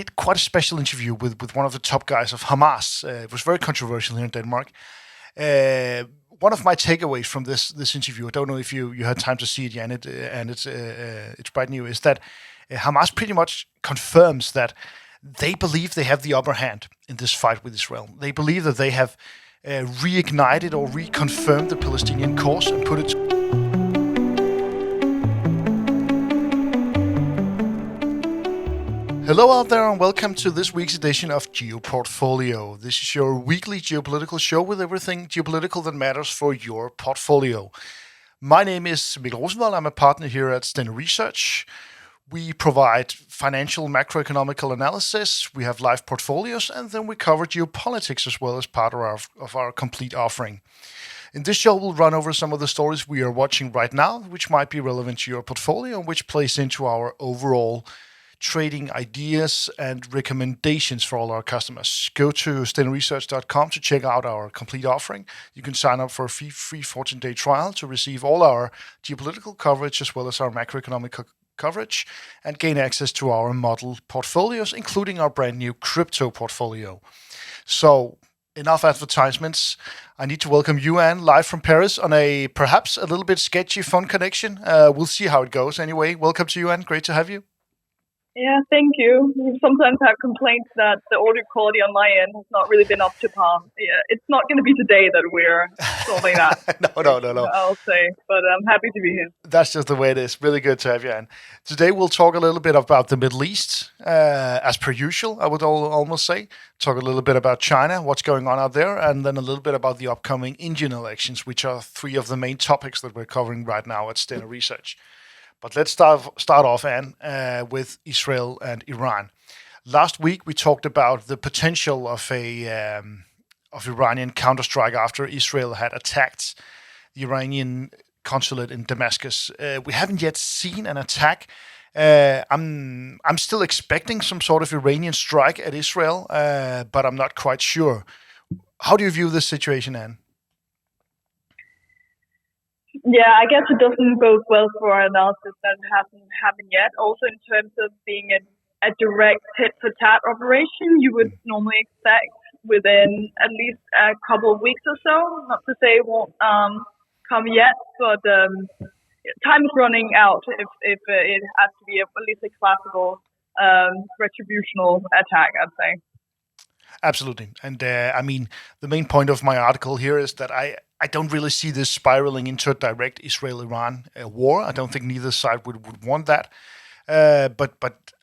did quite a special interview with one of the top guys of Hamas. It was very controversial here in Denmark. One of my takeaways from this interview, I don't know if you had time to see it, Jan, it's brand new, is that Hamas pretty much confirms that they believe they have the upper hand in this fight with Israel. They believe that they have reignited or reconfirmed the Palestinian cause and put it. Hello out there and welcome to this week's edition of GeoPortfolio. This is your weekly geopolitical show with everything geopolitical that matters for your portfolio. My name is Mikkel Rosenvald. I'm a partner here at Stena Research. We provide financial macroeconomical analysis, we have live portfolios, and then we cover geopolitics as well as part of our complete offering. In this show, we'll run over some of the stories we are watching right now, which might be relevant to your portfolio and which plays into our overall trading ideas and recommendations for all our customers. Go to stenaresearch.com to check out our complete offering. You can sign up for a free 14-day trial to receive all our geopolitical coverage as well as our macroeconomic coverage and gain access to our model portfolios, including our brand new crypto portfolio. So enough advertisements. I need to welcome you, Anne, live from Paris on a perhaps a little bit sketchy phone connection. We'll see how it goes. Anyway, welcome to you, Anne. Great to have you. Yeah, thank you. We sometimes have complaints that the audio quality on my end has not really been up to par. Yeah, it's not going to be today that we're solving that. No. I'll say, but I'm happy to be here. That's just the way it is. Really good to have you, Anne. Today we'll talk a little bit about the Middle East, as per usual, I would almost say. Talk a little bit about China, what's going on out there, and then a little bit about the upcoming Indian elections, which are three of the main topics that we're covering right now at Stena Research. But let's start off, Anne, with Israel and Iran. Last week, we talked about the potential of Iranian counterstrike after Israel had attacked the Iranian consulate in Damascus. We haven't yet seen an attack. I'm still expecting some sort of Iranian strike at Israel, but I'm not quite sure. How do you view this situation, Anne? Yeah, I guess it doesn't bode well for our analysis that it hasn't happened yet. Also, in terms of being a direct tit-for-tat operation, you would normally expect within at least a couple of weeks or so. Not to say it won't come yet, but time is running out if it has to be at least a classical retributional attack, I'd say. Absolutely. And I mean, the main point of my article here is that I don't really see this spiraling into a direct Israel-Iran war. I don't think neither side would want that. But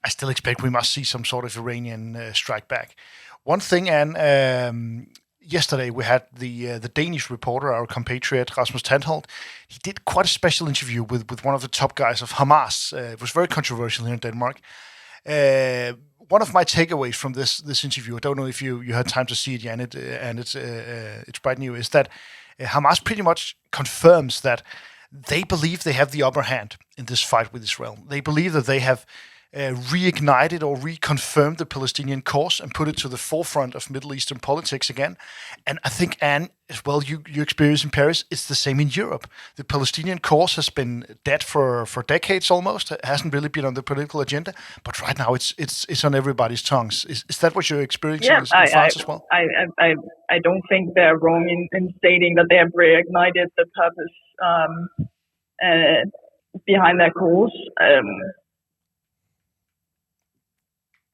I still expect we must see some sort of Iranian strike back. One thing, Anne, yesterday we had the Danish reporter, our compatriot Rasmus Tandholt. He did quite a special interview with one of the top guys of Hamas. It was very controversial here in Denmark. One of my takeaways from this interview, I don't know if you had time to see it, Jan, it's brand new, is that Hamas pretty much confirms that they believe they have the upper hand in this fight with Israel. They believe that they have reignited or reconfirmed the Palestinian cause and put it to the forefront of Middle Eastern politics again. And I think, Anne, as well, you experience in Paris, it's the same in Europe. The Palestinian cause has been dead for decades almost. It hasn't really been on the political agenda, but right now it's on everybody's tongues. Is that what you're experiencing in France as well? I don't think they're wrong in stating that they have reignited the purpose behind their cause.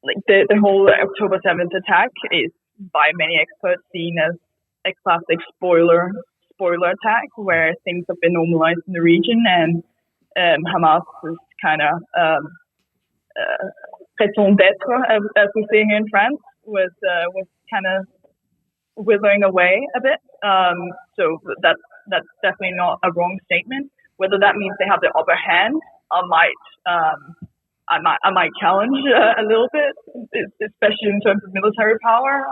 Like the whole October 7th attack is by many experts seen as a classic spoiler attack where things have been normalized in the region and Hamas is kind of raison d'être, as we say here in France, was kind of withering away a bit. So that's definitely not a wrong statement. Whether that means they have the upper hand, I might challenge a little bit, especially in terms of military power.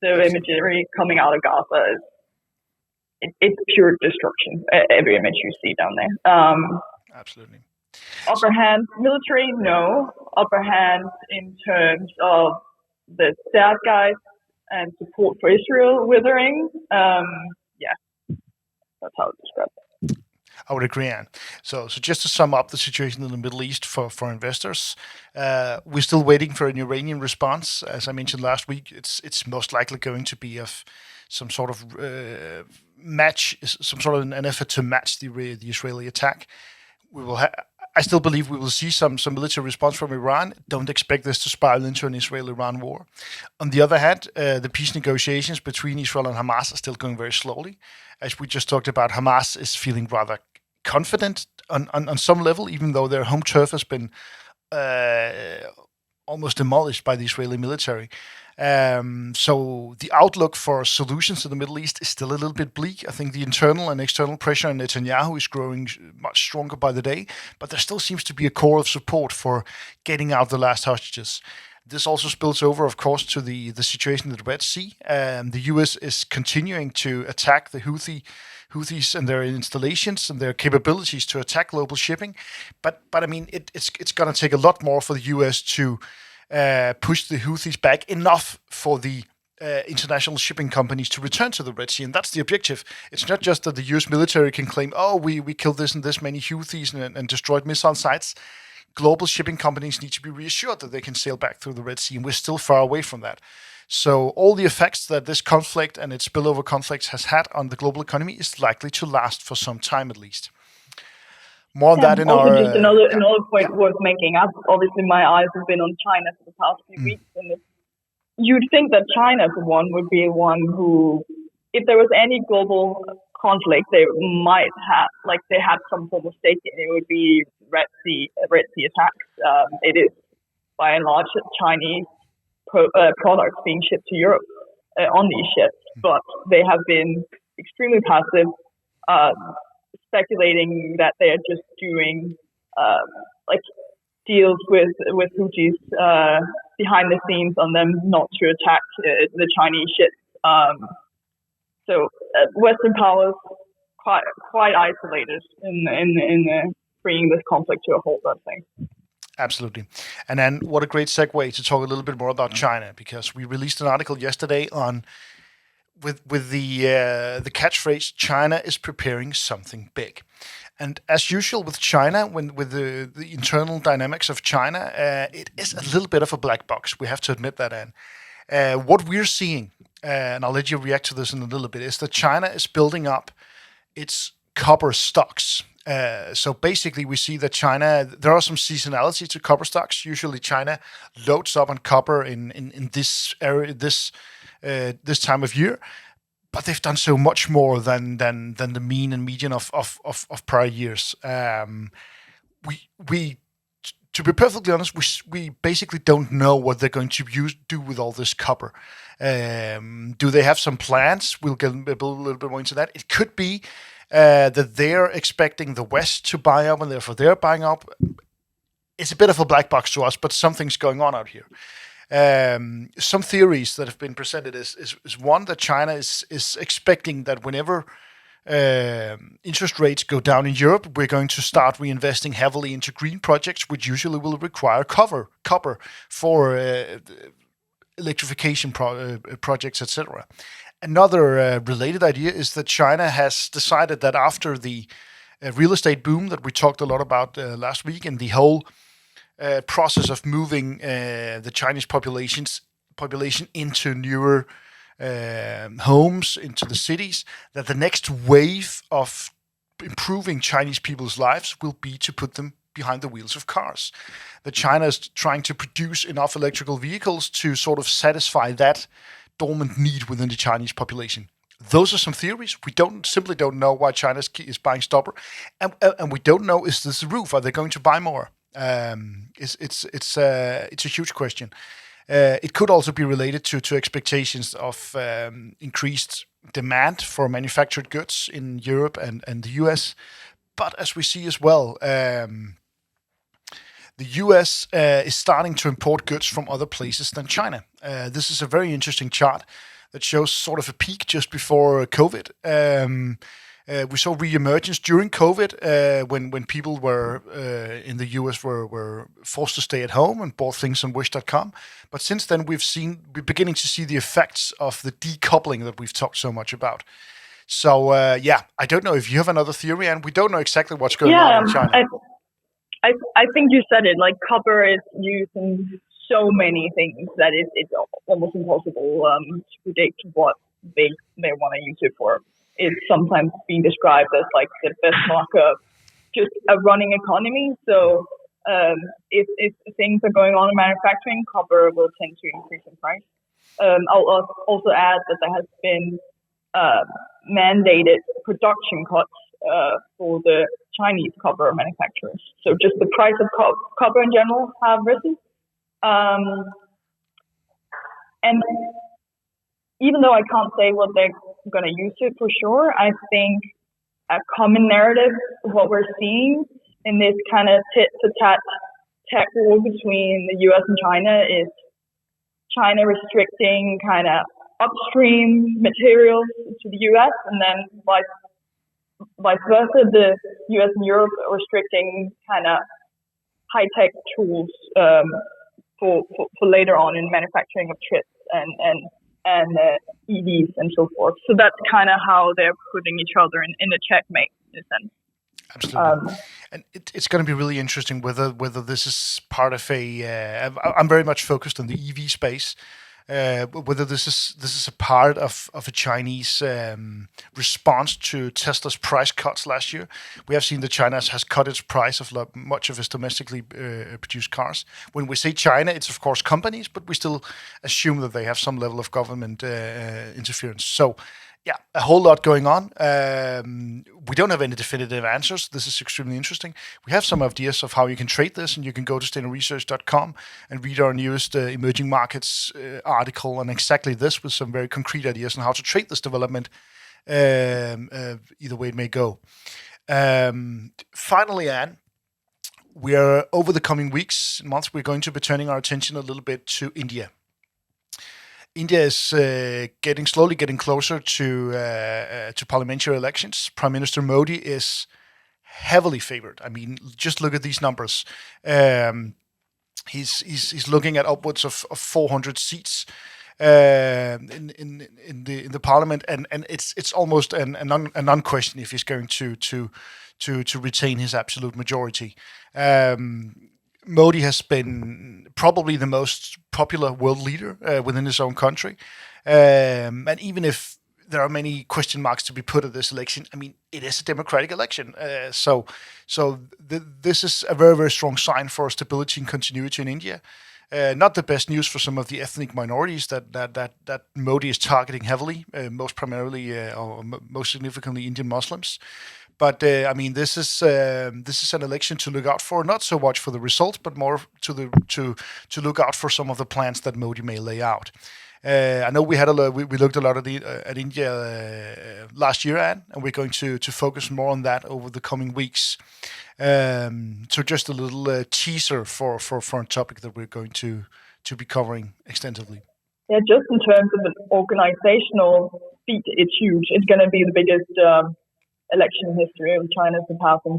The imagery coming out of Gaza it's pure destruction. Every image you see down there. Absolutely. Upper hand military, no. Upper hand in terms of the sad guys and support for Israel withering. Yeah, that's how it's described. I would agree, Anne. So just to sum up the situation in the Middle East for investors, we're still waiting for an Iranian response. As I mentioned last week, it's most likely going to be of some sort of match, some sort of an effort to match the Israeli attack. We will. I still believe we will see some military response from Iran. Don't expect this to spiral into an Israel-Iran war. On the other hand, the peace negotiations between Israel and Hamas are still going very slowly. As we just talked about, Hamas is feeling rather confident on some level, even though their home turf has been uh, almost demolished by the Israeli military. So the outlook for solutions in the Middle East is still a little bit bleak. I think the internal and external pressure on Netanyahu is growing much stronger by the day, but there still seems to be a core of support for getting out the last hostages. This also spills over, of course, to the situation in the Red Sea. The U.S. is continuing to attack the Houthis and their installations and their capabilities to attack global shipping. But I mean, it's going to take a lot more for the U.S. to push the Houthis back enough for the international shipping companies to return to the Red Sea, and that's the objective. It's not just that the U.S. military can claim, "Oh, we killed this and this many Houthis and destroyed missile sites." Global shipping companies need to be reassured that they can sail back through the Red Sea, and we're still far away from that. So all the effects that this conflict and its spillover conflicts has had on the global economy is likely to last for some time at least. More on that in also, our just another point worth making. Obviously, my eyes have been on China for the past few weeks, and you'd think that China, for one, would be one who, if there was any global conflict, they might have, like they had some form of stake in it. Would be Red Sea attacks. It is by and large Chinese products being shipped to Europe on these ships, but they have been extremely passive. Speculating that they are just doing like deals with Houthis behind the scenes on them not to attack the Chinese ships. So Western powers quite isolated in bringing this conflict to a halt, I think. Absolutely. And then what a great segue to talk a little bit more about China, because we released an article yesterday on with the catchphrase "China is preparing something big," and as usual with China, with the internal dynamics of China, it is a little bit of a black box. We have to admit that, Anne. What we're seeing, and I'll let you react to this in a little bit, is that China is building up its copper stocks. So basically, we see that China, there are some seasonality to copper stocks. Usually, China loads up on copper in this area, this time of year, but they've done so much more than the mean and median of prior years. We to be perfectly honest, we basically don't know what they're going to do with all this copper. Do they have some plans? We'll get a little bit more into that. It could be that they're expecting the West to buy up, and therefore they're buying up. It's a bit of a black box to us, but something's going on out here. Some theories that have been presented is one that China is expecting that whenever interest rates go down in Europe, we're going to start reinvesting heavily into green projects, which usually will require copper for electrification projects, etc. Another related idea is that China has decided that after the real estate boom that we talked a lot about last week, and the whole process of moving the Chinese population into newer homes, into the cities, that the next wave of improving Chinese people's lives will be to put them behind the wheels of cars. That China is trying to produce enough electrical vehicles to sort of satisfy that dormant need within the Chinese population. Those are some theories. We simply don't know why China is buying copper, and we don't know, is this the roof? Are they going to buy more? It's a huge question. It could also be related to expectations of increased demand for manufactured goods in Europe and the US. But as we see as well, the US is starting to import goods from other places than China. This is a very interesting chart that shows sort of a peak just before COVID. We saw re-emergence during COVID when people were in the US were forced to stay at home and bought things on Wish.com. But since then, we're beginning to see the effects of the decoupling that we've talked so much about. So yeah, I don't know if you have another theory, and we don't know exactly what's going on Yeah, in China. I think you said it. Like copper is used in so many things that it's almost impossible to predict what they want to use it for. It's sometimes being described as like the best mark of just a running economy. So if things are going on in manufacturing, copper will tend to increase in price. I'll also add that there has been uh, mandated production cuts for the Chinese copper manufacturers. So just the price of copper in general have risen. And even though I can't say what they're going to use it for sure, I think a common narrative of what we're seeing in this kind of tit-for-tat tech war between the US and China is China restricting kind of upstream materials to the US, and then vice versa, the US and Europe are restricting kind of high-tech tools for later on in manufacturing of chips and EVs and so forth. So that's kind of how they're putting each other in a checkmate in a sense. Absolutely, and it's going to be really interesting whether this is part of a. I'm very much focused on the EV space. Whether this is a part of a Chinese response to Tesla's price cuts last year. We have seen that China has cut its price of much of its domestically produced cars. When we say China, it's of course companies, but we still assume that they have some level of government interference. So yeah, a whole lot going on. We don't have any definitive answers. This is extremely interesting. We have some ideas of how you can trade this, and you can go to stanerresearch.com and read our newest emerging markets article on exactly this with some very concrete ideas on how to trade this development, either way it may go. Finally, Anne, we are over the coming weeks and months, we're going to be turning our attention a little bit to India. India is slowly getting closer to parliamentary elections. Prime Minister Modi is heavily favored. I mean, just look at these numbers. He's looking at upwards of 400 seats in the parliament, and it's almost an unquestion if he's going to retain his absolute majority. Modi has been probably the most popular world leader within his own country. And even if there are many question marks to be put at this election, I mean, it is a democratic election. So this is a very, very strong sign for stability and continuity in India. Not the best news for some of the ethnic minorities that Modi is targeting heavily, most primarily or most significantly Indian Muslims. But I mean, this is an election to look out for, not so much for the results, but more to look out for some of the plans that Modi may lay out. I know we looked a lot at India last year, Anne, and we're going to focus more on that over the coming weeks. So just a little teaser for a topic that we're going to be covering extensively. Yeah, just in terms of an organizational feat, it's huge. It's going to be the biggest election history of China surpassing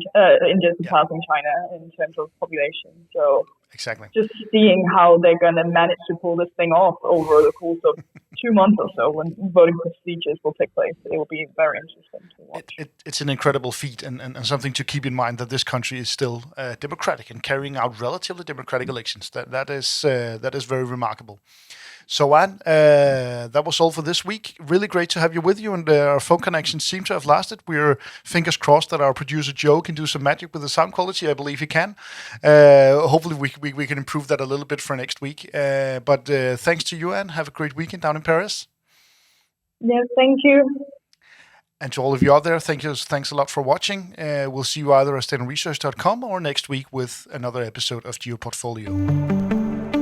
India surpassing China in terms of population. So exactly, just seeing how they're going to manage to pull this thing off over the course of 2 months or so when voting procedures will take place, it will be very interesting to watch. It's an incredible feat and something to keep in mind that this country is still democratic and carrying out relatively democratic elections. That is very remarkable. So, Anne, that was all for this week. Really great to have you with you, and our phone connection seemed to have lasted. We're fingers crossed that our producer Joe can do some magic with the sound quality. I believe he can. Hopefully, we can improve that a little bit for next week. But thanks to you, Anne. Have a great weekend down in Paris. Yes, thank you. And to all of you out there, thanks a lot for watching. We'll see you either at stanerresearch.com or next week with another episode of GeoPortfolio.